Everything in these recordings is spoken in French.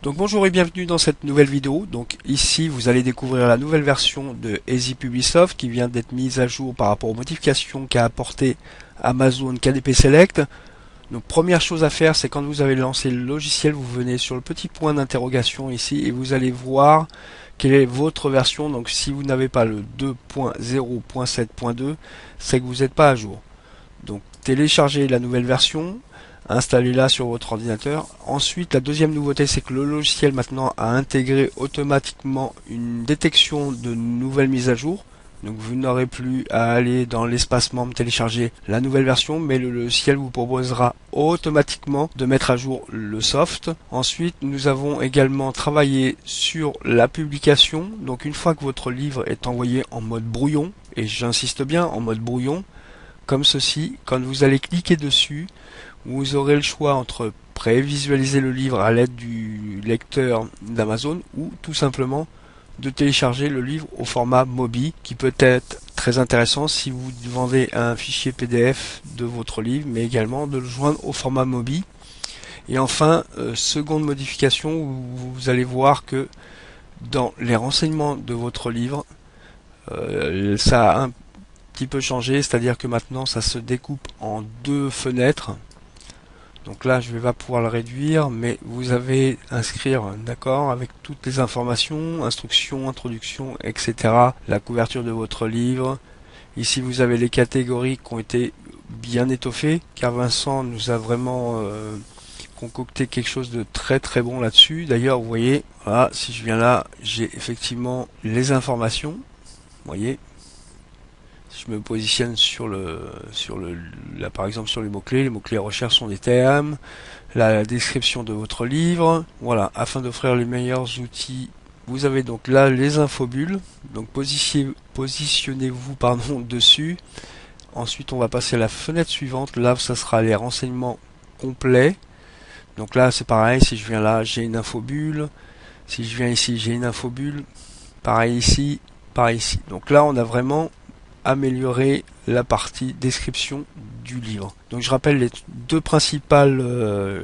Donc bonjour et bienvenue dans cette nouvelle vidéo. Donc ici vous allez découvrir la nouvelle version de EasyPubliSoft qui vient d'être mise à jour par rapport aux modifications qu'a apporté Amazon KDP Select. Donc première chose à faire, c'est quand vous avez lancé le logiciel, vous venez sur le petit point d'interrogation ici et vous allez voir quelle est votre version. Donc si vous n'avez pas le 2.0.7.2, c'est que vous n'êtes pas à jour. Donc téléchargez la nouvelle version, installez-la sur votre ordinateur. Ensuite, la deuxième nouveauté, c'est que le logiciel maintenant a intégré automatiquement une détection de nouvelles mises à jour. Donc vous n'aurez plus à aller dans l'espace membre télécharger la nouvelle version, mais le logiciel vous proposera automatiquement de mettre à jour le soft. Ensuite, nous avons également travaillé sur la publication. Donc une fois que votre livre est envoyé en mode brouillon, et j'insiste bien en mode brouillon, comme ceci, quand vous allez cliquer dessus, vous aurez le choix entre prévisualiser le livre à l'aide du lecteur d'Amazon ou tout simplement de télécharger le livre au format Mobi, qui peut être très intéressant si vous vendez un fichier PDF de votre livre, mais également de le joindre au format Mobi. Et enfin, seconde modification, vous allez voir que dans les renseignements de votre livre, ça a un petit peu changé, c'est-à-dire que maintenant ça se découpe en deux fenêtres. Donc là, je vais pas pouvoir le réduire, mais vous avez inscrire, d'accord, avec toutes les informations, instructions, introduction, etc. La couverture de votre livre. Ici, vous avez les catégories qui ont été bien étoffées, car Vincent nous a vraiment concocté quelque chose de très très bon là-dessus. D'ailleurs, vous voyez, voilà, si je viens là, j'ai effectivement les informations. Vous voyez, si je me positionne là, par exemple sur les mots-clés recherche sont des thèmes, la description de votre livre, voilà, afin d'offrir les meilleurs outils. Vous avez donc là les infobules, donc positionnez-vous dessus. Ensuite on va passer à la fenêtre suivante, là ça sera les renseignements complets. Donc là c'est pareil, si je viens là j'ai une infobulle, si je viens ici j'ai une infobulle, pareil ici, pareil ici. Donc là on a vraiment améliorer la partie description du livre. Donc je rappelle les deux principales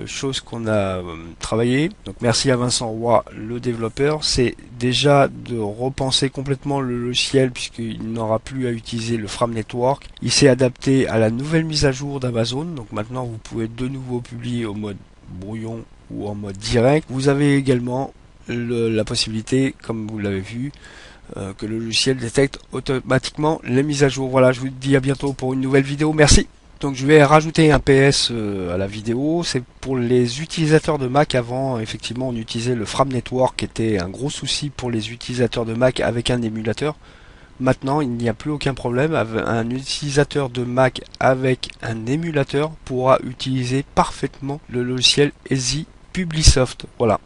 choses qu'on a travaillé. Donc merci à Vincent Roy, le développeur. C'est déjà de repenser complètement le logiciel puisqu'il n'aura plus à utiliser le Frame Network. Il s'est adapté à la nouvelle mise à jour d'Amazon. Donc maintenant vous pouvez de nouveau publier au mode brouillon ou en mode direct. Vous avez également la possibilité, comme vous l'avez vu, que le logiciel détecte automatiquement les mises à jour. Voilà, je vous dis à bientôt pour une nouvelle vidéo. Merci. Donc je vais rajouter un PS à la vidéo. C'est pour les utilisateurs de Mac. Avant, effectivement, on utilisait le Frame Network, qui était un gros souci pour les utilisateurs de Mac avec un émulateur. Maintenant, il n'y a plus aucun problème. Un utilisateur de Mac avec un émulateur pourra utiliser parfaitement le logiciel EasyPubliSoft. Voilà.